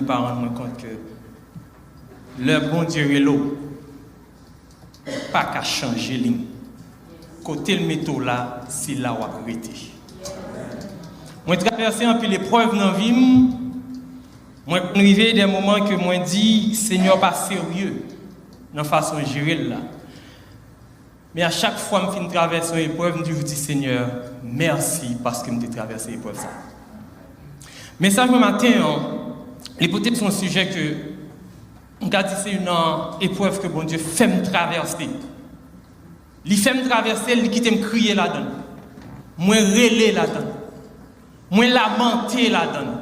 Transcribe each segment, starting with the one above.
pas rendre compte que le bon Dieu est l'eau, pas qu'à changer ligne. Côté le métaux là, c'est là où a arrêté. Moi traversé un peu l'épreuve dans la vie, moi arrivé des moments que moi dis Seigneur pas sérieux dans façon de gérer là. Mais à chaque fois que je traverse une épreuve, je dis Seigneur, merci parce que je traversé l'épreuve ça. Mais ça, ce matin, l'hypothèse c'est un sujet que on a dit c'est une épreuve que bon Dieu fait me traverser. Il fait me traverser, il quitte me crier là-dedans. Moi relais là-dedans. Moi lamenter là-dedans.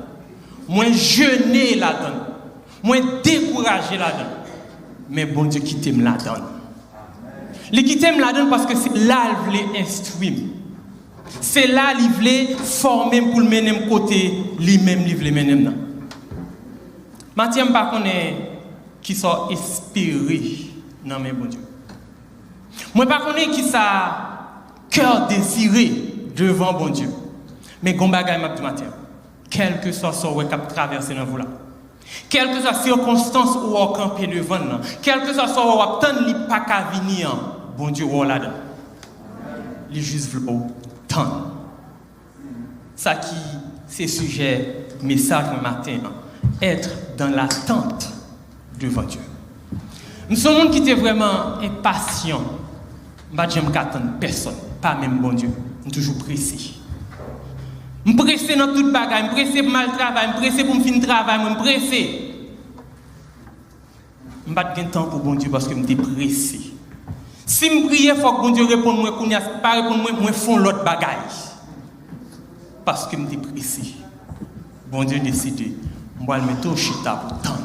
Moi jeûner là-dedans. Moi décourager là-dedans. Mais bon Dieu quitte me là-dedans. Il quitte me là-dedans parce que c'est là qu'il voulait instruire. C'est là qu'il voulait former pour le mener de côté, lui-même il voulait mener dedans. Mathieu pas connaît qui sont inspirés dans mes bon Dieu. Moi pas connais qui ça cœur désiré devant bon Dieu. Mais gon bagay m'a dit matin. Quel que soit ce qui a traversé dans vous là. Quelle que soit la circonstance où on camper devant là, quel que soit ce où on attend li pas qu'à venir, bon Dieu ou là dedans. Les juste veulent tant. Ça qui c'est sujet message le matin, être dans l'attente devant Dieu. Nous sommes un monde qui était vraiment impatient. Je ne attendre personne, pas même bon Dieu. Je suis toujours pressé. Je suis pressé dans toute bagaille, je suis pressé pour mal travail, je suis pressé pour me finir le travail, je suis pressé. Je n'ai pas de temps pour bon Dieu parce que je suis pressé. Si je prie, il faut que bon Dieu réponde, moi, si je pas répondre, je fais l'autre bagaille. Parce que je suis pressé. Bon Dieu décide, je vais le mettre au chita pour temps.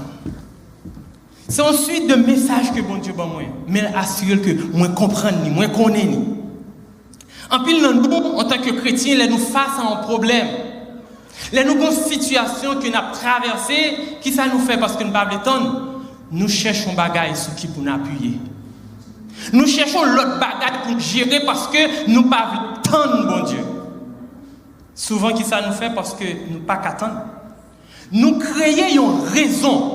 C'est ensuite de messages que bon Dieu va moi, mais assurer que moi comprendre ni, moi connais ni. En pile nous en tant que chrétiens, là nous face à un problème. Là nous avons une situation que nous avons traversée, qui ça nous fait parce que nous pas le temps. Nous cherchons bagaille sur qui pour nous appuyer. Nous cherchons l'autre bagaille pour gérer parce que nous pas le temps bon Dieu. Souvent qui ça nous fait parce que nous pas qu'attendre. Nous créons une raison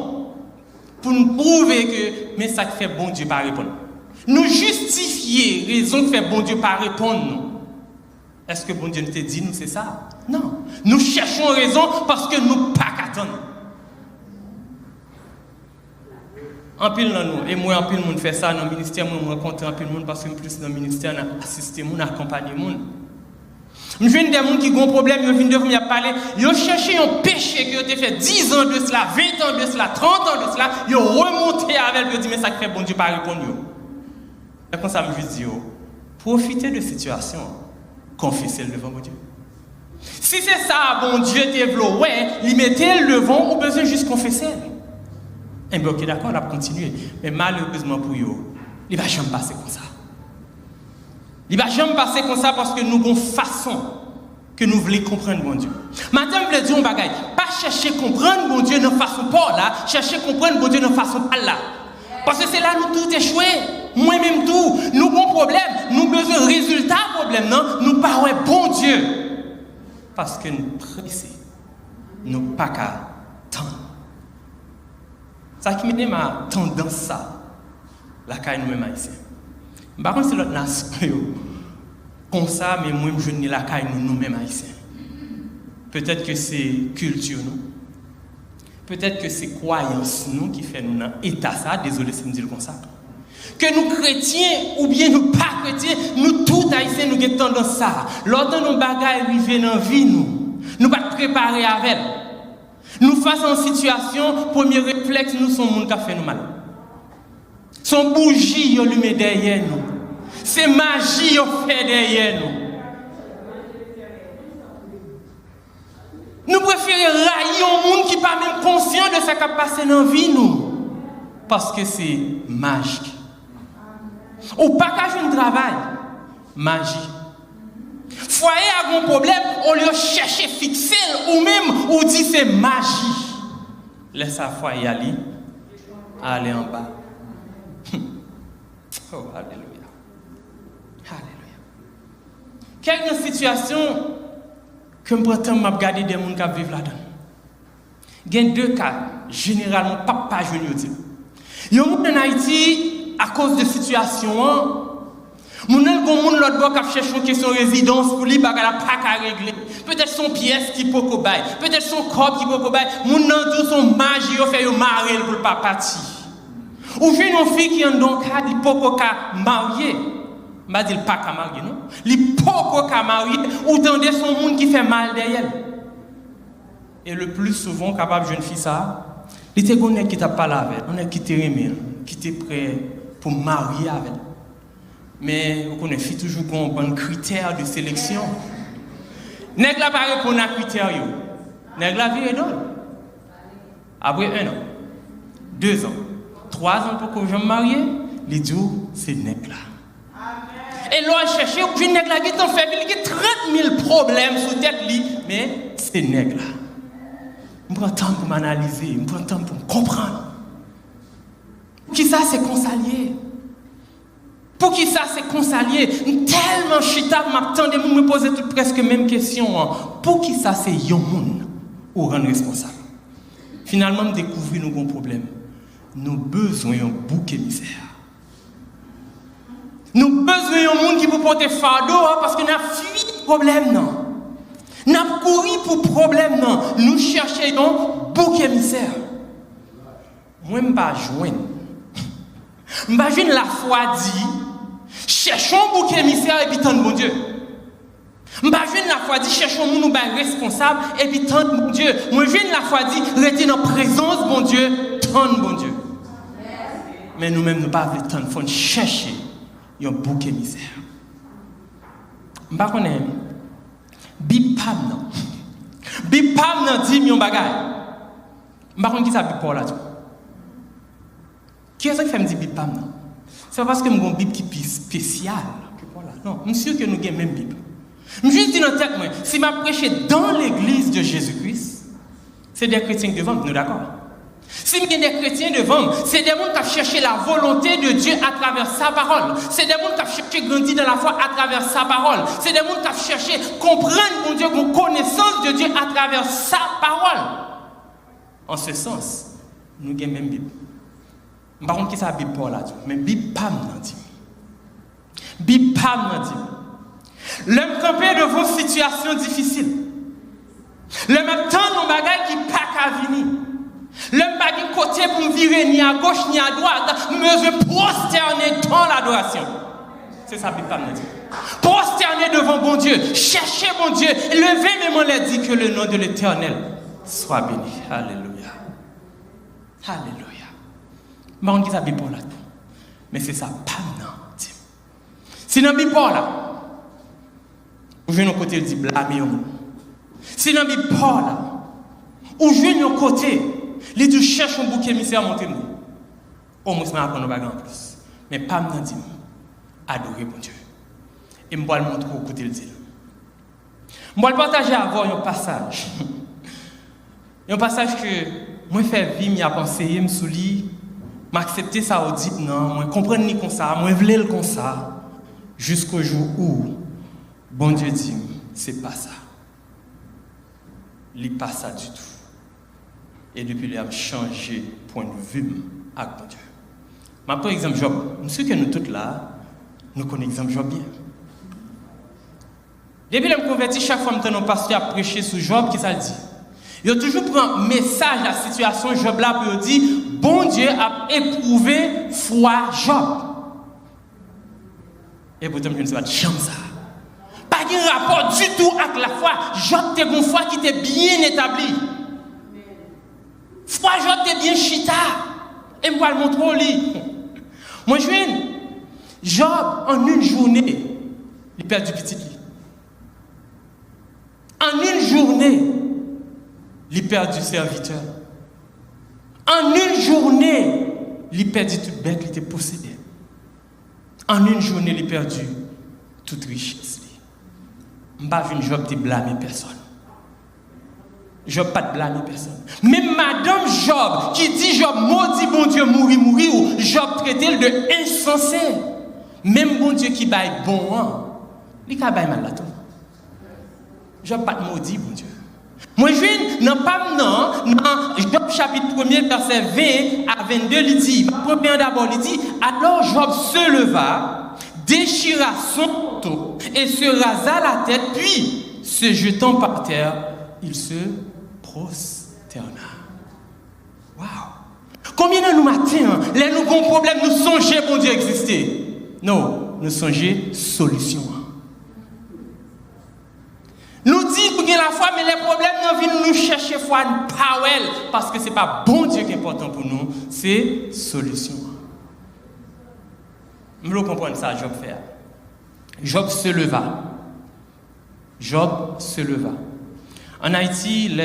pour nous prouver que, mais ça fait bon Dieu pas répondre. Nous justifier raison que fait bon Dieu pas répondre nous. Est-ce que bon Dieu nous te dit nous c'est ça? Non. Nous cherchons raison parce que nous pas qu'attendre. En pile dans nous, et moi en pile monde fait ça dans le ministère, moi rencontre en pile monde parce que plus dans le ministère on assister monde, accompagner monde. Je viens des gens qui ont un problème, ils viennent devant me parler, ils ont cherché un péché qui a été fait 10 ans de cela, 20 ans de cela, 30 ans de cela, ils ont remonté avec eux, ils ont dit, mais ça fait bon Dieu pas répondre. Et comme ça, je dis, profitez de la situation, confessez-le devant bon Dieu. Si c'est ça, bon Dieu te ouais, il mettait le devant, ou besoin juste confesser. Et bien, ok, d'accord, on va continuer. Mais malheureusement pour eux, il ne va jamais passer comme ça. Il ne va jamais passer comme ça parce que nous avons une façon que nous voulons comprendre mon Dieu. Maintenant, je veux dire un bagage. Pas chercher à comprendre mon Dieu de façon pas là, chercher à comprendre mon Dieu de façon pas là. Parce que c'est là nous tout échoué. Moi-même tout. Nous avons un problème. Nous avons besoin de résultat problème. Non? Nous parlons bon Dieu. Parce que nous pressés. Nous pas qu'à attendre. Ça qui me dit ma tendance ça. La caille nous-mêmes haïtiens. Par contre, c'est l'autre nation. Comme ça, mais moi, je ne la caille nous-mêmes haïtiens. Peut-être que c'est culture, nous. Peut-être que c'est croyance, nous, qui fait nous dans l'état ça. Désolé si je me dis comme ça. Que nous chrétiens, ou bien nous pas chrétiens, nous tous haïtiens, nous avons tendance ça. Lorsque nos bagages arrivent dans la vie, nous ne pas préparer avec. Nous face en situation, premier réflexe, nous sommes monde qui a fait nous mal. Son bougie, il lui derrière nous. C'est magie, il fait derrière nous. Nous préférons railler un monde qui n'est pas même conscient de ce qui a passé dans la vie, nous. Parce que c'est magique. Ou pas qu'à faire un travail, magie. Foyer a un problème, on lui cherche fixer, ou même, on dit c'est magie. Laisse la foyer aller en bas. Oh, alléluia. Alléluia. Quelle situation que je prétends m'a regarder des gens qui vivent là-dedans. Il y a deux cas, généralement, pas jeune. Il y a un monde en Haïti, à cause de situation, mon l'autre bord qui cherche une question de résidence pour lui, il n'a pas qu'à régler. Peut-être son pièce qui peut cobaye, peut-être son corps qui peut cobaye. Mon tout son magie, il fait marrer pour le pas partir. Ou j'ai une fille qui est dans le cas, il peut pas marier. Je ne dis pas qu'à marier, non? Il peut pas marier, ou tendez son monde qui fait mal derrière. Et le plus souvent, capable de jeune fille, ça, il était qu'on est qui t'a parlé avec, on est qui t'a aimé, qui était prêt pour marier avec. Mais on connaît toujours un bon critère de sélection. Nèg la pas répondre à critères yo. Nèg la vie est drôle. Après 1 an, 2 ans, 3 ans pour que je me marie, les dit c'est nèg là. Et là chercher puis nèg la qui t'en fait il a 30 000 problèmes sous tête li, mais c'est nèg là. Je prends temps pour m'analyser, je prends temps pour me comprendre. Qui ça c'est consalier? Pour qui ça c'est consalier? Tellement chita m'attendez me poser toutes presque même question. Pour qui ça c'est yon moun ou rendre responsable? Finalement me découvrir nos problèmes. Nous besoin d'un bouc émissaire. Nous besoin d'un monde qui peut porter fardeau parce que nous avons fui problème non. Nous avons couru pour problème non. Nous cherchons un bouc émissaire. Moi je ne pas joindre. Je ne joindre la foi dit cherchons un bouc émissaire et puis tant de bon Dieu. Je ne joindre la foi dit cherchons un monde responsable et puis tant de bon Dieu. Moi je joindre la foi dit rester dans la présence bon Dieu, tant de bon Dieu. Mais nous-mêmes nous ne pas le temps de faut chercher un bouc émissaire. Je ne connais pas. Bipam non. Bipam non dit mon bagage. Je ne connais pas qui ça bipam là. Qui est-ce qui fait me dire bipam non? C'est parce que j'ai une Bible qui est spéciale. Non, je suis sûr que nous avons la même Bible. Je me juste dit dans la tête, si je prêche dans l'église de Jésus-Christ, c'est des chrétiens devant, nous d'accord? Si il y a des chrétiens devant, c'est des gens qui ont cherché la volonté de Dieu à travers sa parole. C'est des gens qui ont cherché grandir dans la foi à travers sa parole. C'est des gens qui ont cherché comprendre mon Dieu, une connaissance de Dieu à travers sa parole. En ce sens, nous avons la même Bible. Par contre, qui ça Bible pour là? Mais Bible pas m'en dit. Bible pas m'en dit. L'homme campé devant une situation difficile. L'homme attend nos bagages qui pas qu'à venir. L'homme pas de côté pour me virer ni à gauche ni à droite, mais je prosterner dans l'adoration. C'est ça Bible pas m'en dit. Prosterner devant bon Dieu, chercher bon Dieu, lever mes mains et dire que le nom de l'Éternel soit béni. Alléluia. Alléluia. Mais on dit ça Bible là. Mais c'est ça pas non. Si dans Bible là, ou je vais côté dit blâmer au monde. Si dans Bible là, ou je vais côté, les deux cherchent un bouc émissaire monter nous. Au moins ça apprendre bagarre en plus. Mais pas non dit adorer bon Dieu. Et me le montrer au côté le dire. Moi le partager avant un passage. Un passage que moi fait vivre, m'a conseillé me sous lui. M'accepter ça au dit non, moi comprendre ni comme ça, moi vouloir le comme ça jusqu'au jour où bon Dieu dit c'est pas ça. Il pas ça du tout. Et depuis il a changé point de vue avec bon Dieu. Ma par exemple Job, je suis que nous tous là, nous connaissons exemple Job bien. Depuis que je me convertis, chaque fois que nous pasteur à prêcher sur Job, qui ça dit? Il a toujours pris un message à la situation Job là pour dire bon Dieu a éprouvé foi Job. Et pourtant je ne sais pas de chance ça. Pas de rapport du tout avec la foi. Job était une foi qui était bien établie. Foi Job était bien chita. Et moi le montrer au lit. Moi je viens. Job en une journée, il perd du petit lit. En une journée, il perd du serviteur. En une journée, il perdu toute bête qui était possédée. En une journée, il perdu toute richesse. Je ne vais pas Job de blâmer personne. Job pas de blâmer personne. Même Madame Job, qui dit Job maudit bon Dieu, mourir, ou Job traité de insensé. Même bon Dieu qui baille bon, il va bailler mal là tout. Job pas de maudit bon Dieu. Moi, je n'ai pas dans Job chapitre 1er, verset 20 à 22, il dit, premier d'abord, il dit, alors Job se leva, déchira son manteau et se rasa la tête, puis, se jetant par terre, il se prosterna. Waouh! Combien de nous matins, les nous avons problème, nous songeons bon Dieu exister? Non, nous songeons solution. Nous disons qu'il y a la foi, mais les problèmes nous viennent nous chercher foi pas parce que ce n'est pas bon Dieu qui est important pour nous, c'est solution. Nous comprenons ça, Job fait. Job se leva. Job se leva. En Haïti,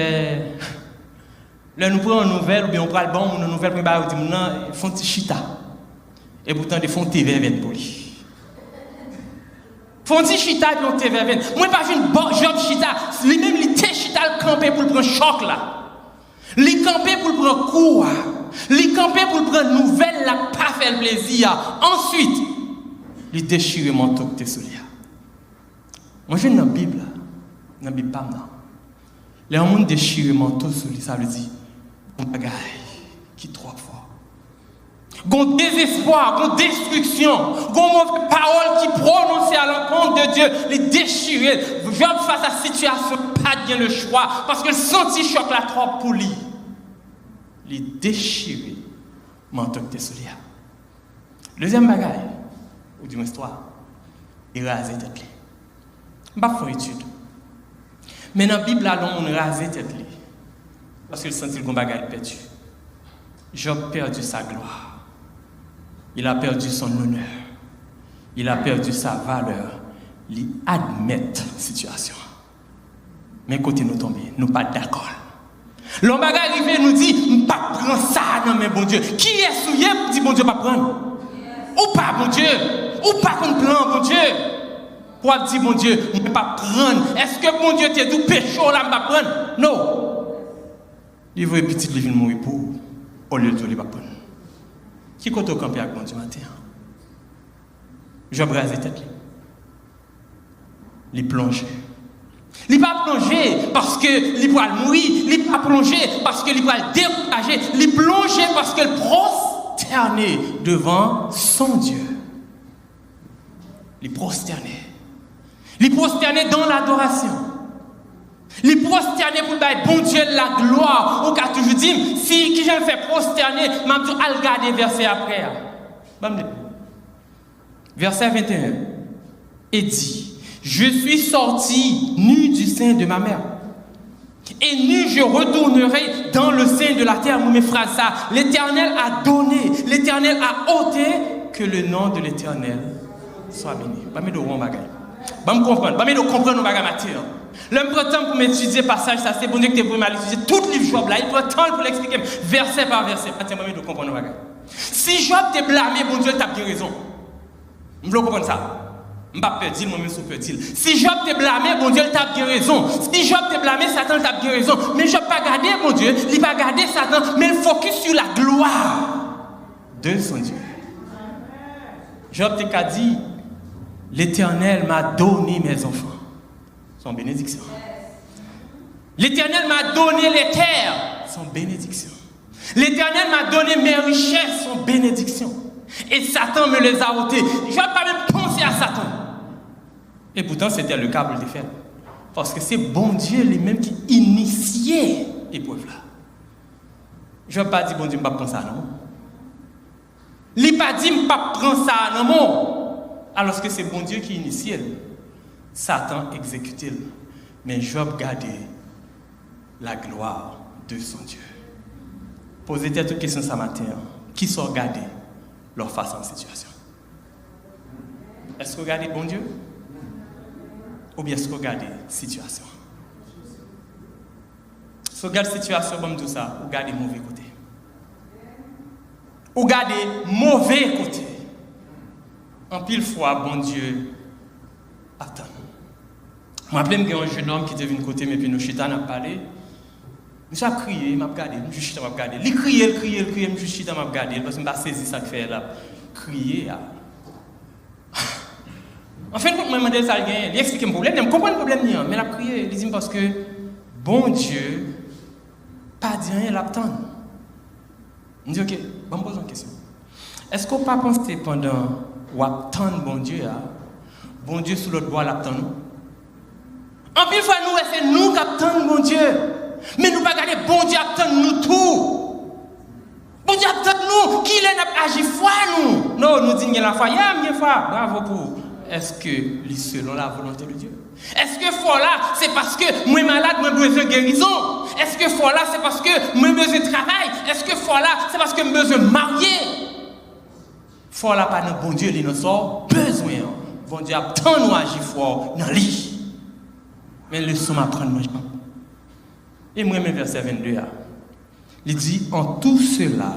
nous prenons une nouvelle, ou bien on prend le bon, une nouvelle, ils font des chita. Et pourtant, ils font des TV pour lui. Font des chita et puis on TV. Moi, pas une bonne Job chita. Lui-même, il était chita, il campait pour le prendre choc là. Il campait pour le prendre cours. Il campait pour le prendre nouvelle, là, pas faire plaisir. Ensuite, il déchire mon manteau de souliers. Moi, je dans la Bible, dans la Bible, pas non. Les gens déchirent mon manteau de souliers, ça veut dire, on bagaille qui trois fois. Gon désespoir, gon destruction, gon mauvaise parole qui prononce à l'encontre de Dieu, les déchirer. Job face à la situation, pas bien le choix, parce que le senti choc la trop pour lui. Les déchirer, manteau de souliers. Deuxième bagaille, ou du moins histoire, il rase tête. Je ne vais pas faire étude. Mais dans la Bible, là, on rase tête. Parce que le senti le bagaille perdu. Job a perdu sa gloire. Il a perdu son honneur. Il a perdu sa valeur. Il admet la situation. Mais côté nous tomber, nous pas d'accord. L'homme arrivé nous dit, ne pas prendre ça, non mais bon Dieu. Qui est souillé pour dire bon Dieu pas prendre? Ou pas bon Dieu? Ou pas qu'on plan bon Dieu? Pour dire bon Dieu, ne pas prendre. Est-ce que bon Dieu t'est tout péché là, ne pas prendre? Non. Il veut petit livre mourir pour au lieu de ne pas prendre. Qui compte au camper avec bon Dieu matin? Job rase tête. Il plonge. Il pas plongé parce que il va mourir. Il pas plongé parce que il va décourager. Il plongé parce qu'il prosterné devant son Dieu. Il prosterné. Il prosterné dans l'adoration. Il prosterné pour le bon Dieu la gloire. On a toujours dit, si qui j'aime fait prosterner, m'a dit, al garder verset après. Verset 21. Et dit, je suis sorti nu du sein de ma mère. Et nu je retournerai dans le sein de la terre. Mes frères, ça, l'Éternel a donné, l'Éternel a ôté, que le nom de l'Éternel soit béni. Pas me de rond bagaille. Pas me comprendre. Pas me de comprendre nos bagages matière. L'homme prend temps pour m'étudier passage, ça c'est bon Dieu que tu es vraiment à l'étudier. Tout le livre Job là, il prend temps pour l'expliquer, verset par verset. Pas de comprendre nos bagages. Si Job t'est blâmé, bon Dieu t'a bien raison. Je veux comprendre ça. Je ne vais pas perdre, moi-même, je peux dire. Si Job t'est blâmé, bon Dieu t'a bien raison. Si Job t'est blâmé, Satan t'a bien raison. Mais Job pas garder, bon Dieu, il va garder Satan, mais il focus sur la gloire de son Dieu. Job t'a dit, l'Éternel m'a donné mes enfants. Son bénédiction. L'Éternel m'a donné les terres. Son bénédiction. L'Éternel m'a donné mes richesses. Son bénédiction. Et Satan me les a ôtés. Je ne vais pas même penser à Satan. Et pourtant, c'était le câble de fer. Parce que c'est bon Dieu lui-même qui initiait l'épreuve là. Je ne vais pas dire, bon Dieu, je ne vais pas prendre ça, non. Il n'a pas dit, je ne vais pas prendre ça, non. Alors que c'est bon Dieu qui initiait. Satan exécutait. Mais Job gardait la gloire de son Dieu. Posez-vous toute question ce matin. Qui sont gardés leur face en situation? Est-ce que vous regardez bon Dieu? Ou bien est-ce que vous regardez situation? Si vous regardez situation comme tout ça, vous regardez mauvais côté. Vous regardez mauvais côté. En pile fois, bon Dieu attend. Je me rappelle qu'il y a un jeune homme qui était venu côté, mais puis nous chita n'a parlé. Je suis crié, il m'a regardé, je suis m'a regardé. Il criait, je suis m'a regardé parce que je n'ai pas saisi ça que fait là. Crier. En fin de compte, je me demandé ça, il explique mon problème, je comprends le problème, mais il a crié, il dit parce que bon Dieu, pas dit rien, l'attend. Je dis, ok, je me pose une question. Est-ce qu'on pas pensé pendant ou attendre bon Dieu sous l'autre bois l'attend nous? En plus fois nous c'est nous qui attendons bon Dieu. Mais nous pas garder bon Dieu attend nous tout. Bon Dieu attend nous qui n'a agi foi nous. Non, nous disons la foi, bien foi. Bravo pour. Est-ce que selon la volonté de Dieu? Est-ce que foi là c'est parce que moi malade, moi besoin de guérison? Est-ce que foi là c'est parce que moi besoin de travail? Est-ce que foi là c'est parce que moi besoin de marier? Foi là pas dans bon Dieu il nous sort besoin. Bon Dieu attend nous agir fort dans lui. Mais le son m'apprendre moi. Et moi même verset 22 là. Il dit en tout cela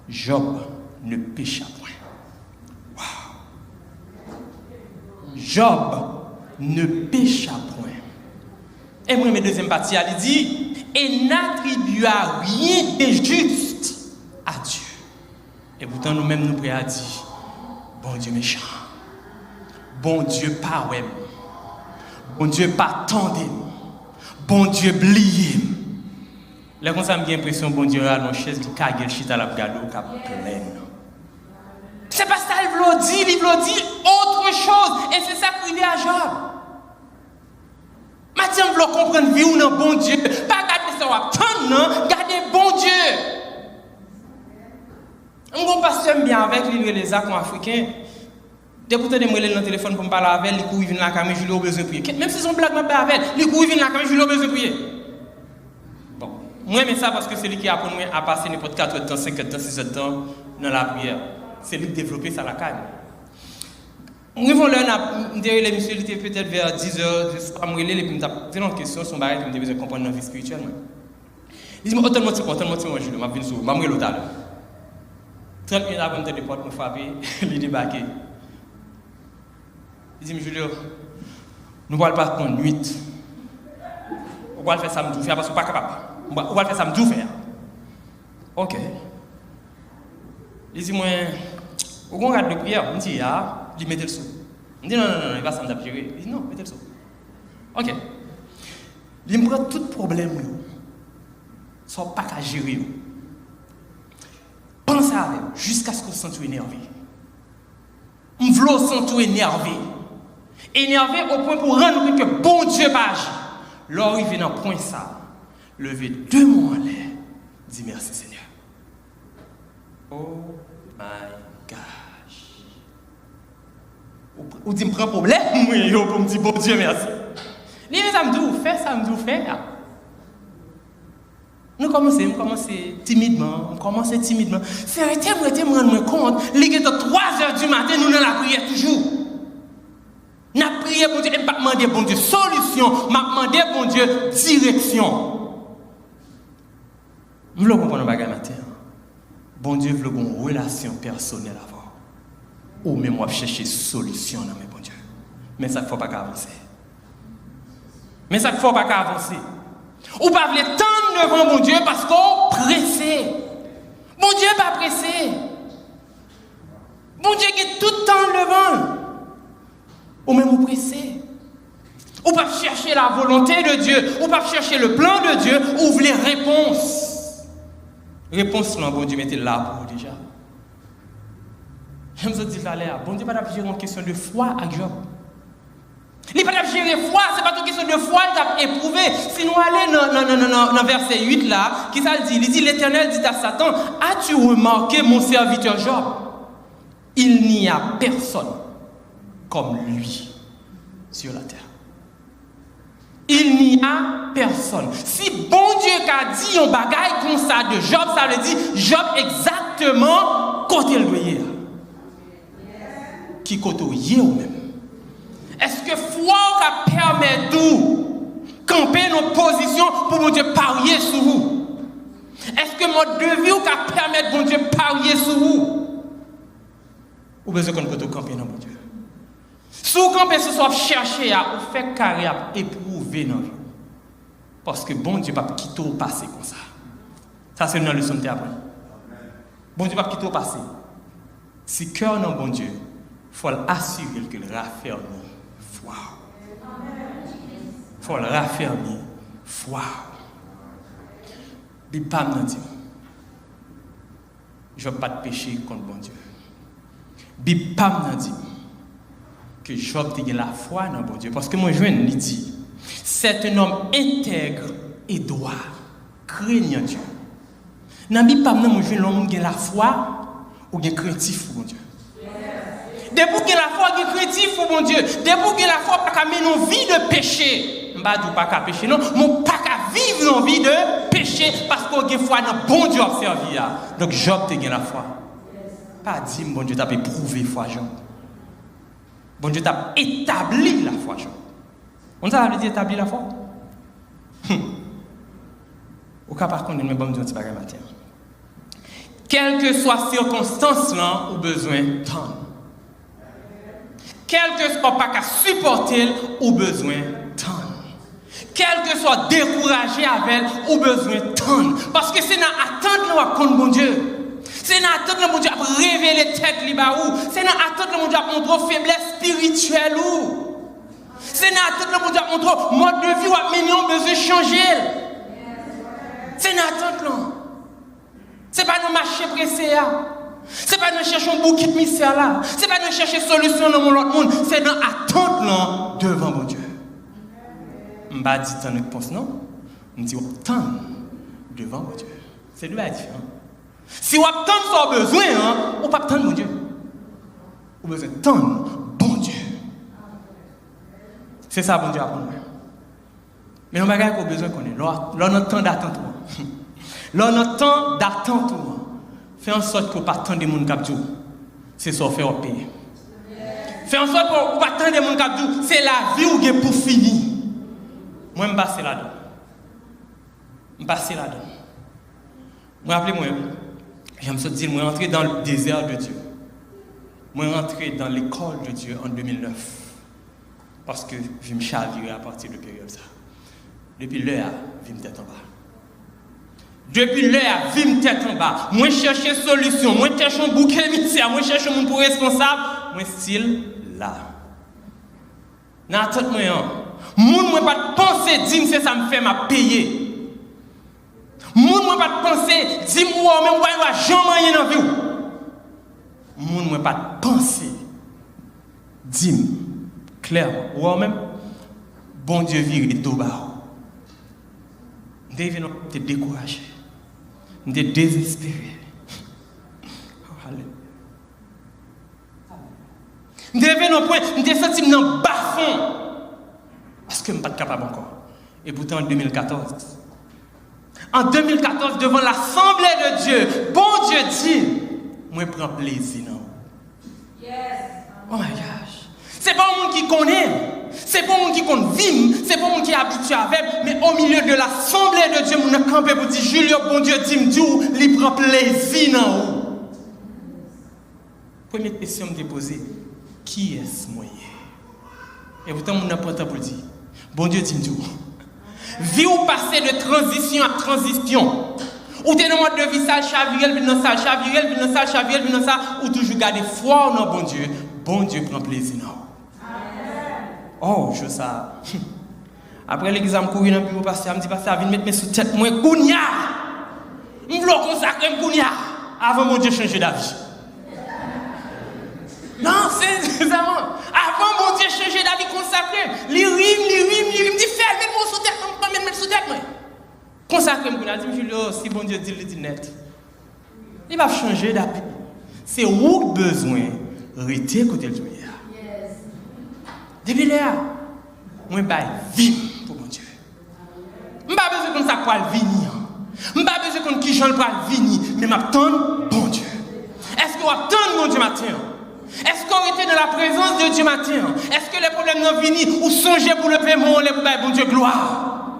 Job ne pécha point. Job ne pécha point. Et moi, mes deuxième partie, il dit, et n'attribua rien de juste à Dieu. Et pourtant, nous-mêmes, nous prêts à dire, bon Dieu méchant, bon Dieu pas ouais, bon Dieu pas tendé, bon Dieu blié. Là, comme ça, j'ai l'impression, bon Dieu a une chaise qui cague le chita la gado, qui a pleine. C'est pas ça, il veut dire autre chose. Et c'est ça qu'il est à Job. Mathieu, vous voulez comprendre vie ou non, bon Dieu. Pas garder ça, attendre, non. Gardez bon Dieu. On passe bien avec les accords africains. Depuis que je suis dans le téléphone pour me parler avec elle, il vient dans la caméra, je lui ai besoin de prier. Même si son blague m'a pas avec elle, il vient dans la caméra, je lui ai besoin de prier. Bon, moi, j'aime ça parce que c'est lui qui a appris à passer n'importe 4 temps, 5 temps, 6 temps dans la prière. C'est lui qui a développé ça à la canne. Nous avons les messieurs, il était peut-être vers 10h, je ne sais pas, et puis je me une question, son baril, je me besoin de comprendre dans la vie spirituelle. Il dit, autant moi, je vais venir sur vous, je vais l'autre. 30 minutes avant de porte, je frappé, il débarqué. Il dit, Julio, nous ne allons pas prendre nuit. On va faire ça, parce qu'on n'est pas capable. On va faire ça, faire. Ok. Il dit, moi, au grand cadre de prière, on dit, ah, il met le sou. On dit, non, il va s'en gérer. Il dit, non, mettez le sou. Ok. Il me prend tout problème, sans pas qu'à gérer. Pensez à elle, jusqu'à ce qu'on se sente énervé. On veut se sentir énervé. Énervé au point pour rendre compte que bon Dieu pas agi. Lors il vient dans point ça, lever 2 mains en l'air, dit merci Seigneur. Oh my gosh. Ou dit me prend problème, oui, pour me dire bon Dieu merci. Les ça me dit faire ça, me dit faire. Nous commençons timidement, C'est arrêté, me rendre compte, il est 3h du matin, nous dans la prière toujours. Nous avons prié pour Dieu, et pas demander bon Dieu solution, m'a demandé bon Dieu direction. Nous voulons comprendre le matin. Bon Dieu veut une relation personnelle avant. Ou même moi chercher solution dans mes bon Dieu. Mais ça ne faut pas avancer. Ou pas voulez tendre devant mon Dieu parce qu'on pressé. Bon Dieu pas pressé. Bon Dieu qui est tout le temps devant. Ou même vous pressé. Ou pas chercher la volonté de Dieu. Ou pas chercher le plan de Dieu. Ou vous les réponses. Réponse, non, bon Dieu, mettez là pour vous déjà. Je me dis là, bon Dieu, pas gérer une question de foi à Job. Il n'est pas gérer foi, ce n'est pas une question de foi qu'il a éprouvé. Si nous allons dans verset 8 là, qui ça dit? Il dit, l'Éternel dit à Satan, as-tu remarqué mon serviteur Job? Il n'y a personne comme lui sur la terre. Il n'y a personne. Si bon Dieu a dit un bagaille comme ça de Job, ça veut dire Job exactement côté le doyer. Qui côté ou même. Est-ce que foi qui permet de camper nos positions pour mon Dieu parier sur vous? Est-ce que mode de vie qui permet bon Dieu parier sur vous? Ou besoin qu'on peut camper dans mon Dieu? Si vous campez ce soir, chercher à vous faire carrière, éprouver dans vie. Parce que bon Dieu ne va pas quitter au passé comme ça. Ça, c'est une leçon de apprendre. Bon Dieu ne va pas quitter au passé. Si cœur non bon Dieu, il faut assurer que le raffermir foi. Il faut le raffermir foi. Bi pas nan dit. Je ne vais pas de péché contre bon Dieu. Bi pas nan dit que Job te la foi dans bon Dieu parce que moi je viens lui dit c'est un homme intègre et droit, craignant Dieu. Nan bi pas nan moi je l'homme qui a la foi ou qui est craintif pour bon Dieu. Depuis que la foi est craintif pour bon Dieu, depuis que la foi pas qu'à mener une vie de péché, m'ba dit pas qu'à pécher non, mon pas qu'à vivre une vie de péché parce qu'on a foi dans bon Dieu observé. Donc Job te gagne la foi. Pas dit bon Dieu t'a éprouvé foi Job. Bon Dieu t'a établi la foi Job. On ça veut dire établir la foi. Au cas par contre, mais bon Dieu petit bagage matin. Quelle que soit circonstance là ou besoin tant. Quel que soit pas qu'à supporter ou besoin tant. Quel que soit découragé avec ou besoin tant. Parce que c'est dans attente là qu'on bon Dieu. C'est dans attente là bon Dieu a révéler tête li ba ou. C'est dans attente là bon Dieu a montrer faiblesse spirituelle ou. C'est dans attente là bon Dieu a montrer mode de vie ou a mené besoin changer. C'est dans attente là. C'est pas nous marcher pressé là. C'est pas nous chercher un bouquet de mystère là. C'est pas nous chercher solution dans l'autre monde. C'est dans attente là devant mon Dieu. M'ba dit tant réponse non. On dit attendre devant mon Dieu. C'est deux choses différentes. Si on attend son besoin, on pas attendre mon Dieu. On besoin attendre bon Dieu. C'est ça bon Dieu a pour nous. Mais on bagage qu'on besoin qu'on est. Là on attend d'attente. Là on attend d'attente. Fais en sorte qu'on ne pas attendre des gens qui disent c'est ça faire au pays. Fais en sorte qu'on ne pas attendre des gens qui disent c'est la vie ou est pour finir. Moi je passe là-dedans. Je passe là-dedans. Moi appelez-moi. Je me suis dit moi rentrer dans le désert de Dieu. Moi rentrer dans l'école de Dieu en 2009 parce que je me chavirais à partir de période ça. Depuis l'heure, je me tête en bas. Depuis l'heure, je me tête en bas. Moi, chercher solution. Moi, chercher un bouquet émissaire. Moi, chercher un pour responsable. Moi, style là. N'attends moi. Moi, pas penser, dis-moi, c'est ça me fait ma payer. Moi, pas penser, dis-moi, mais moi, jamais rien dans la vie. Moi, pas penser, dis-moi, clairement, ou même, bon Dieu vire et tout bas. David, tu es découragé. Tu es désespéré. David, non point, tu es senti dans le bas fond. Parce que je ne suis pas capable encore. Et pourtant, en 2014, devant l'Assemblée de Dieu, bon Dieu dit, moi, je prends plaisir. Yes. Oh my gosh. C'est pas un monde qui connaît. C'est pas un monde qui compte vivre, c'est pas un monde qui est habitué avec, mais au milieu de l'Assemblée de Dieu, on a campé pour dire, Julio, bon Dieu, dis-moi, il prend plaisir dans vous. Première question que je me posée, qui est-ce moi? Et pourtant, on n'a pas temps pour dire, bon Dieu, dis-moi. Vie ou passer de transition à transition. Ou t'es dans le mode de vie, ça, chavirel, puis dans ça, chavirel, puis dans ça, chavirel, puis dans ça, ou toujours garder foi dans bon Dieu prend plaisir dans vous. Oh, je sais. Après l'examen, je suis dans le bureau, pasteur, je me dis, pasteur, viens mettre mes sous tête, moi, Kounia. Je veux consacrer Kounia. Avant mon Dieu changer d'avis. Non, c'est vraiment. Avant mon Dieu changer d'avis consacré. Les rimes, dit, fais, mets-moi sous tête, mets-moi sous tête, moi. Consacré Kounia, dis, Julio, si bon Dieu dit, il dit net. Il va changer d'avis. C'est où besoin de rester côté de Dieu. Depuis là, moi, je vais vivre pour mon Dieu. Je n'ai pas besoin de ça pour venir. Je n'ai pas besoin de qui j'en pour venir. Mais je m'attends, bon Dieu. Est-ce que vous attendez mon Dieu matin? Est-ce qu'on était dans la présence de Dieu matin? Est-ce que les problèmes n'ont fini ou songez pour le paiement, les bon Dieu, gloire?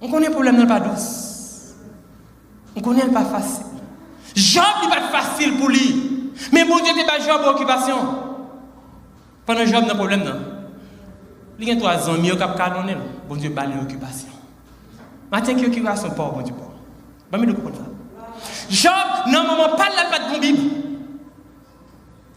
On connaît le problème, non pas douce. On connaît le pas facile. Job n'est pas facile pour lui. Mais mon Dieu n'est pas Job occupation. Pendant Job n'a problème non. Il y a 3 ans, il y a un bon Dieu pas l'occupation. Matin qui occupation pas bon Dieu pas. Ba me comprendre ça. Job non maman pas là pas de bon Bible.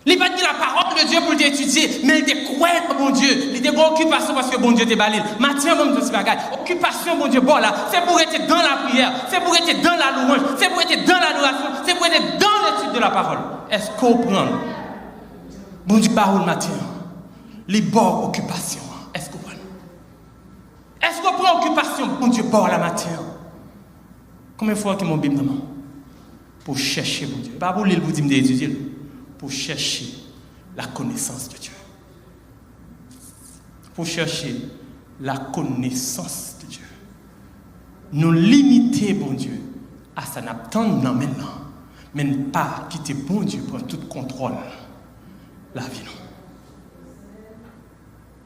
Il pas dit la parole de Dieu pour l'étudier, mais il était quoi, bon Dieu? Il était en occupation parce que bon Dieu était balil. Matin, bon Dieu, c'est pas occupation, bon Dieu, bon là, c'est pour être dans la prière, c'est pour être dans la louange, c'est pour être dans l'adoration, c'est pour être dans l'étude de la parole. Est-ce qu'on prend? Bon Dieu, parole matin, les bords occupation. Est-ce qu'on prend? Est-ce qu'on prend occupation, bon Dieu, bord la matin? Combien de fois que mon bim maman? Pour chercher mon Dieu. Pas pour l'île pour dire d'étudier, pour chercher la connaissance de Dieu. Pour chercher la connaissance de Dieu. Nous limiter, bon Dieu, à ça n'attendre maintenant, mais ne pas quitter bon Dieu pour tout contrôle la vie.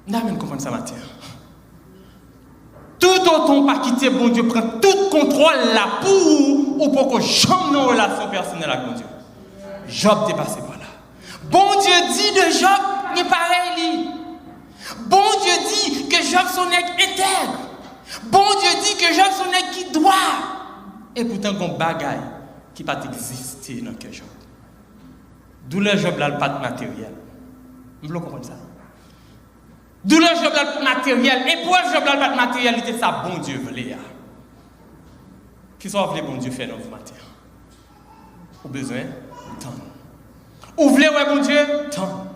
Nous n'avons pas compris ça matin. Tout autant pas quitter bon Dieu, prend tout contrôle là pour pour que jamais nos relations personnelles avec bon Dieu. Job est passé par là. Bon Dieu dit de Job, il est pareil. Bon Dieu dit que Job son nègre intègre. Bon Dieu dit que Job son nègre qui doit. Et pourtant, il y a un bagaille qui n'a pas existé dans le Job. D'où le Job là, le pas de matériel. Vous comprenez ça? D'où le Job là, le matériel. Et pour le Job là, le pas de matérialité, ça, bon Dieu voulait. Qui sont voulez bon Dieu faire dans vos matières? Au besoin, tant. Vous voulez, ouais, bon Dieu, tant.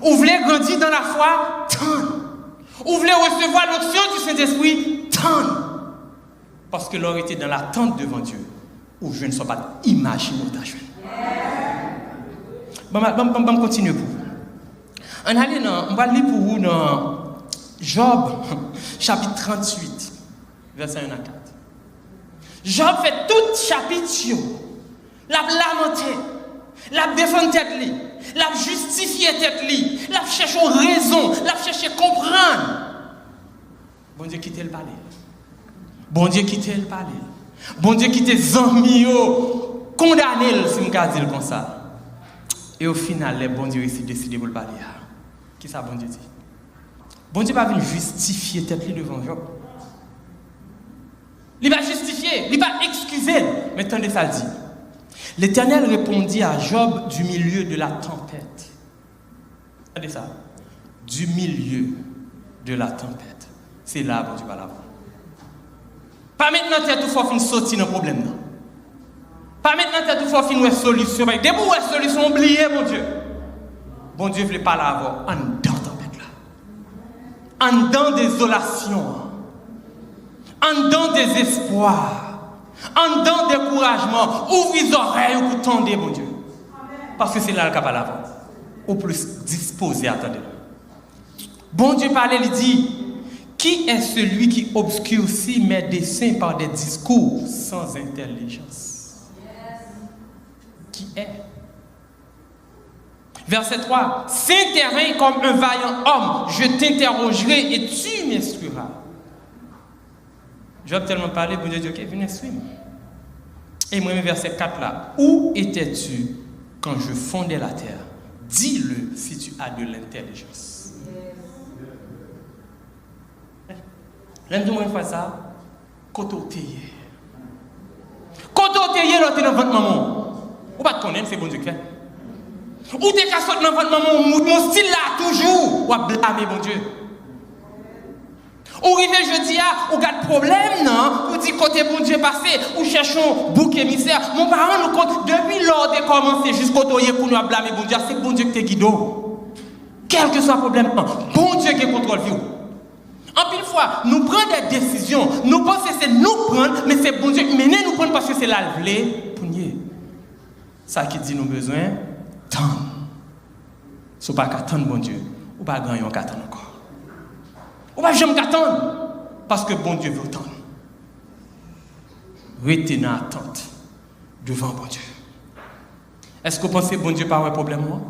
Vous voulez grandir dans la foi, tant. Vous voulez recevoir l'onction du Saint-Esprit, tant. Parce que l'on était dans l'attente devant Dieu, où je ne sois pas imaginé ta jeune. Bon, continue pour vous. On va lire pour vous dans Job, chapitre 38, verset 1 à 4. Job fait tout chapitre, l'a lamenté, l'a défendu tête, l'a justifié tête, l'a cherché raison, l'a cherché comprendre. Bon Dieu quitte le palais. Bon Dieu quitte le palais. Bon Dieu quitte les amis, condamné si je peux dire comme ça. Et au final, les bon Dieu ici décidé pour le palais. Qui ça, bon Dieu dit? Bon Dieu va venir justifier tête devant Job. Il va justifier, il va excuser. Mais attendez, ça dit. L'Éternel répondit à Job du milieu de la tempête. Regardez ça. Du milieu de la tempête. C'est là, bon Dieu va l'avoir. Pas maintenant, tu as tout fait sortir dans le problème. Non. Pas maintenant, tu as tout fait une solution. Dès que vous avez une solution, oubliez, mon Dieu. Bon Dieu ne voulait pas l'avoir en dedans tempête là. En dedans désolation. En dedans désespoir. En dedans découragement. Ouvre les oreilles pour tendre, mon Dieu. Parce que c'est là le cap à l'avoir. Au plus disposé, attendez. Bon Dieu parlait, il dit, qui est celui qui obscurcit mes desseins par des discours sans intelligence? Qui est? Verset 3. Saint terrain comme un vaillant homme, je t'interrogerai et tu m'instruiras. Job tellement parlé, bon Dieu dit, ok, viens instruire-moi. Et moi, verset 4 là. Où étais-tu quand je fondais la terre? Dis-le si tu as de l'intelligence. L'aime-moi une fois ça. Côté-tayé. Côté-tayé, là, t'es dans votre maman. Ou pas te connaître, c'est bon Dieu qui fait. Ou t'es qu'à sortir dans votre maman, mon style là, toujours. Ou à blâmer, bon Dieu. Ou arrivé jeudi, ou garde problème, non? Ou dit côté bon Dieu passé, ou cherchons bouc émissaire. Mon parent nous compte, depuis lors de commencer jusqu'au toyer pour nous blâmer, bon Dieu, c'est bon Dieu qui te guide. Quel que soit le problème, bon Dieu qui contrôle vie. En pile fois, nous prenons des décisions, nous pensons que c'est nous prendre, mais c'est bon Dieu qui mène nous prendre parce que c'est là le blé pour nous. Ça qui dit nos besoins, tant. Si vous n'avez pas attendre bon Dieu, ou pas gagner un attendre encore. Ou pas jamais attendre parce que bon Dieu veut attendre. Restez dans l'attente devant bon Dieu. Est-ce que vous pensez bon Dieu pas un problème moi?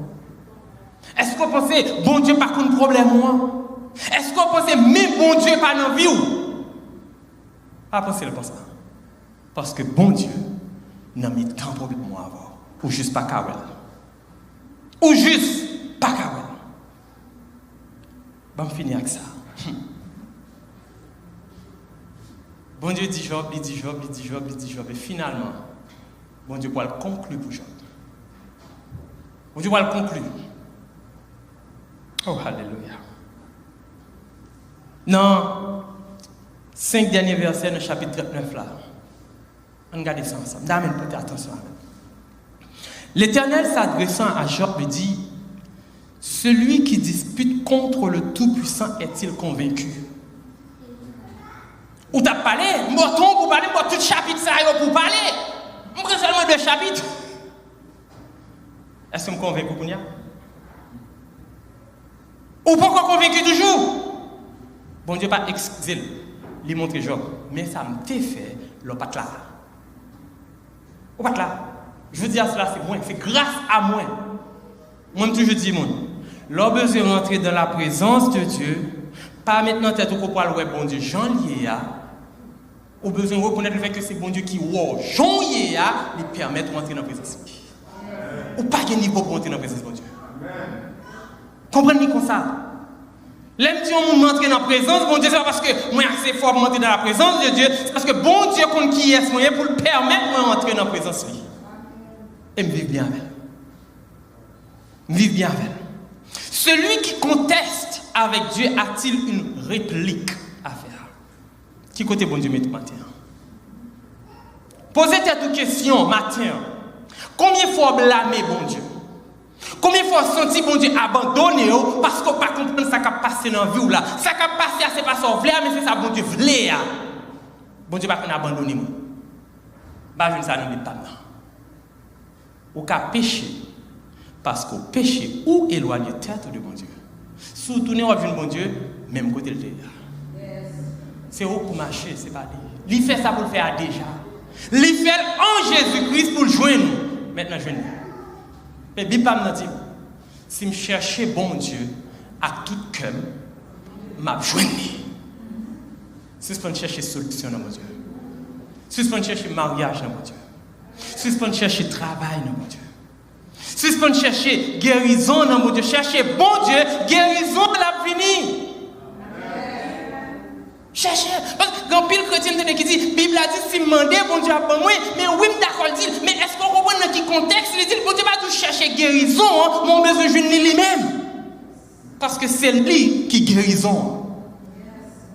Est-ce que vous pensez bon Dieu pas un problème moi? Est-ce que vous pensez même bon Dieu pas dans vie ou? Pas penser comme ça. Parce que bon Dieu n'a mis tant de problèmes moi avant. Ou juste pas Kawel. Ou juste pas Kawel. Bon, finir avec ça. Bon Dieu dit Job, il dit Job, il dit Job, il dit Job. Et finalement, bon Dieu va le conclure pour Job. Bon Dieu va le conclure. Oh, alléluia. Non, 5 derniers versets dans le chapitre 39 là. On regarde ça ensemble. D'amen, prêtez attention. L'Éternel s'adressant à Job dit, celui qui dispute contre le Tout-Puissant est-il convaincu? Ou t'as parlé, m'bouton pour parler, tout chapitre ça pour parler. M'prends seulement 2 chapitres. Est-ce que je me convaincu pour nous? Ou pourquoi convaincu toujours? Bon Dieu pas excusé, lui montrer Job, mais ça me fait le pas là. Ou pas là. Je veux dire cela, c'est moi, c'est grâce à moi. Moi toujours dis moi, l'on besoin de rentrer dans la présence de Dieu, pas maintenant tête au coupable ouais bon Dieu, Jean lié a. Ou besoin de reconnaître le fait que c'est bon Dieu qui wow, Jean lié a, lui permettre de rentrer dans la présence. Ou pas qu'il niveau pour rentrer dans la présence de Dieu. Comprenez comme ça. L'aime dit on m'entrer dans la présence, bon Dieu, c'est pas parce que moi assez fort pour monter dans la présence de Dieu, c'est parce que bon Dieu compte qui est moyen pour le permettre de rentrer dans la présence de Dieu. Et me vivre bien avec elle. Me vivre bien avec elle. Celui qui conteste avec Dieu a-t-il une réplique à faire? Qui côté bon Dieu met matin? Posez-toi une question matin. Combien de fois blâmer bon Dieu? Combien de fois senti bon Dieu abandonné parce qu'on ne peut pas comprendre ce qui a passé dans la vie ou là? Ce qui a passé, c'est pas ça qu'on voulait, mais c'est ça bon Dieu voulait. Bon Dieu ne va pas abandonner moi. Je ne sais pas. Ou qu'à pécher, parce qu'au péché, ou éloigner tête de bon Dieu. Si vous tournez vers bon Dieu, même côté le terre. C'est où pour marcher, c'est pas lui. Il fait ça pour le faire déjà. Il fait en Jésus-Christ pour le joindre. Maintenant, joindre. Mais Bible m'a dit, si je cherchais bon Dieu à tout cœur, je joindre. Si je chercher solution dans mon Dieu. Si je chercher mariage dans mon Dieu. Si je chercher travail dans mon Dieu. Si je chercher guérison dans mon Dieu. Chercher bon Dieu, guérison de la fini. Chercher. Parce que quand pile chrétien qui dit, Bible a dit, si demander bon Dieu à moi, mais oui, d'accord, dit, mais est-ce qu'on comprend dans quel contexte? Il dit, bon Dieu va tout chercher guérison, hein, mon besoin de lui-même. Parce que c'est lui qui guérison.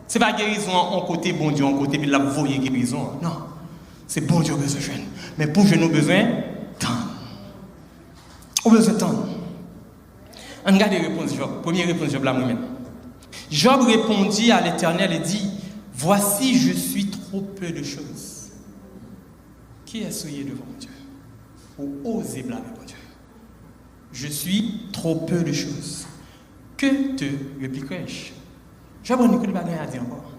Ce n'est pas guérison en côté bon Dieu, en côté, puis là, vous voyez guérison. Non. C'est bon Dieu que besoin. Mais pour je nous besoin, temps. On a besoin de temps. On regarde les réponses Job. Première réponse Job là moi-même. Job répondit à l'Éternel et dit, voici, je suis trop peu de choses. Qui est souillé devant Dieu? Ou oser blâmer mon Dieu? Je suis trop peu de choses. Que te répliquerai-je? Job n'a pas rien à dire encore.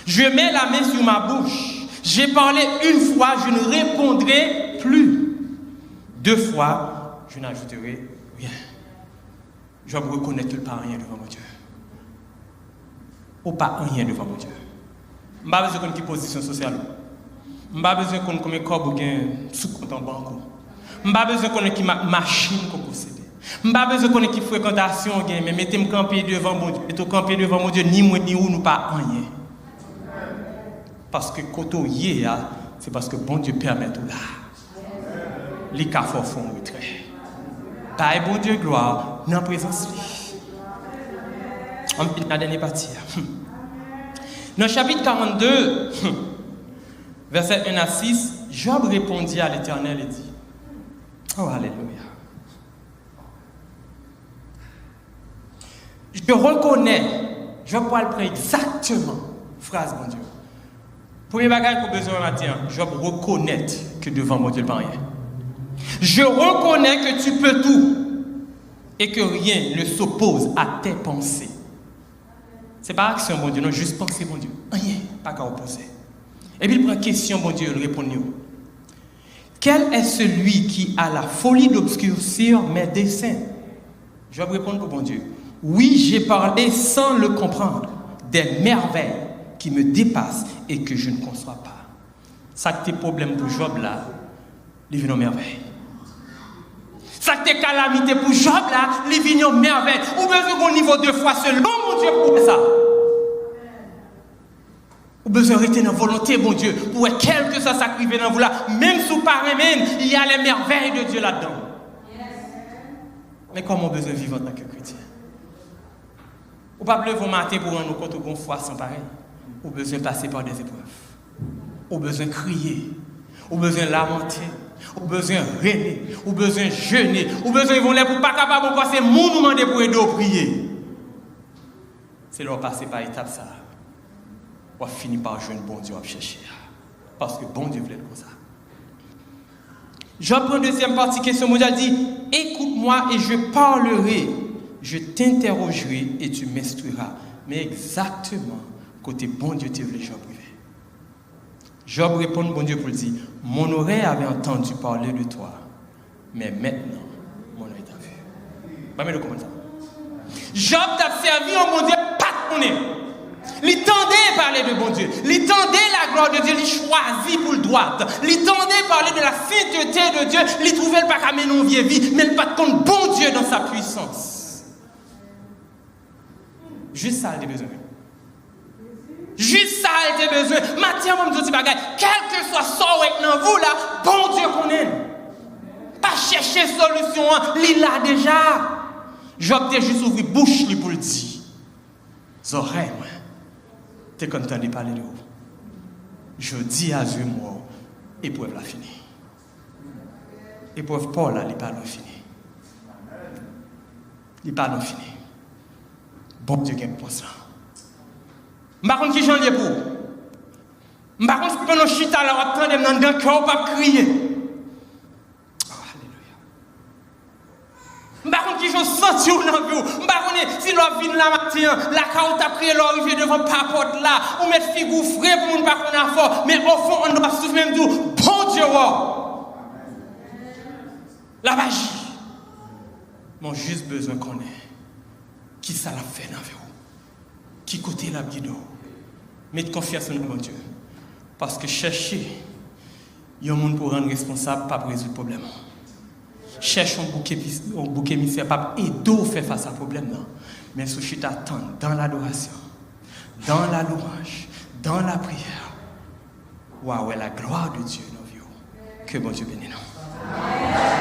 Je mets la main sur ma bouche. J'ai parlé une fois, je ne répondrai plus. 2 fois, je n'ajouterai rien. Je vais me reconnaître que je ne parle rien devant mon Dieu. Ou pas rien devant mon Dieu. Je n'ai pas besoin de connaître position sociale. Je n'ai pas besoin de connaître combien de corps ou sous-compte en banque. Je n'ai pas besoin de connaître qui machine qu'on possède. Je n'ai pas besoin de connaître qui fréquentation, mais mettez-moi camper devant mon Dieu. Mettez-moi camper devant mon Dieu, ni moi ni où, nous pas rien. Parce que quand on y est, c'est parce que bon Dieu permet tout là. Les cas font retrait. Taille bon Dieu gloire, dans la présence. On peut la dernière partie. Dans le chapitre 42, verset 1 à 6, Job répondit à l'Éternel et dit, oh alléluia. Je reconnais, je vais pouvoir le prendre exactement, phrase mon Dieu. Premier bagage qu'on a besoin matin, je reconnaître que devant mon Dieu, il n'y a rien. Je reconnais que tu peux tout et que rien ne s'oppose à tes pensées. Ce n'est pas action, mon Dieu, non, juste penser, mon Dieu. Rien, pas qu'à opposer. Et puis il prend question, mon Dieu, il répond nous. Quel est celui qui a la folie d'obscurcir mes desseins? Je vais répondre pour mon Dieu. Oui, j'ai parlé sans le comprendre des merveilles qui me dépassent et que je ne conçois pas. Ça que tes problèmes pour Job là, ils viennent en merveille. Ça que tes calamités pour Job là, ils viennent en merveille. Ou besoin d'un niveau 2 fois selon mon Dieu pour ça. Ou besoin de rester dans la volonté, mon Dieu, pour quel que soit ça qui vient dans vous là, même sous pareil, il y a les merveilles de Dieu là-dedans. Mais comment on a besoin de vivre en tant que chrétien? pas lever au matin pour rendre compte qu'on foi sans pareil. Ou besoin de passer par des épreuves. Ou besoin de crier. Ou besoin de lamenter. Ou besoin de rêver. Ou besoin de jeûner. Ou besoin de voler pour pas capable de passer mon nous demander pour aider à prier. C'est leur passer par étape ça. On va finir par jouer un bon Dieu à chercher. Parce que bon Dieu voulait comme ça. Job prend deuxième partie, question mondiale, dit écoute-moi et je parlerai, je t'interrogerai et tu m'instruiras. Mais exactement, côté bon Dieu, tu voulais Job privé. Job répond bon Dieu pour dire mon oreille avait entendu parler de toi, mais maintenant, mon oreille t'a vu. Pas le commentaire. Job t'a servi en bon Dieu, pas de connaître. Il tendait parler de bon Dieu. Il tendait la gloire de Dieu. Il choisit pour le droit. Il tendait parler de la sainteté de Dieu. Il trouvait le pas qu'à mener une vieille vie, mais il pas de compte bon Dieu dans sa puissance. Juste ça, il a besoin. Juste ça, il a besoin. Mathieu, moi, je dis bagage. Quel que soit ça dans vous là, bon Dieu connaît. Pas chercher solution, il l'a déjà. Job t'a juste ouvert bouche pour le dire. Oreilles, moi. T'es content de parler de vous. Je dis à Dieu, moi, épreuve la fini. Épreuve Paul, là, il parle fini. Il parle fini. Bon Dieu, qui pour ça. Je ne sais pas qui j'en ai pour. Je ne sais pas si pendant que je suis là, on attend dans le cœur, pas crier. Je ne sais pas qui je sens dans la vie. Je ne sais pas si l'on vient la matin, la carotte a prié, l'on arrive devant la porte là, ou mettre figure frais pour ne pas qu'on a fort. Mais au fond, on doit souffrir même tout. Bon Dieu, la magie. Mon juste besoin qu'on ait. Qui ça l'a fait dans vous? Qui côté la guide? Mettez confiance en nous, mon Dieu. Parce que chercher, il y a un monde pour rendre responsable, pas pour résoudre le problème. Cherche un bouquet mystère, pas aider à faire face à problème, non. Mais ce que tu attends dans l'adoration, dans la louange, dans la prière, waouh, la gloire de Dieu, nos vieux. Que bon Dieu bénisse nous.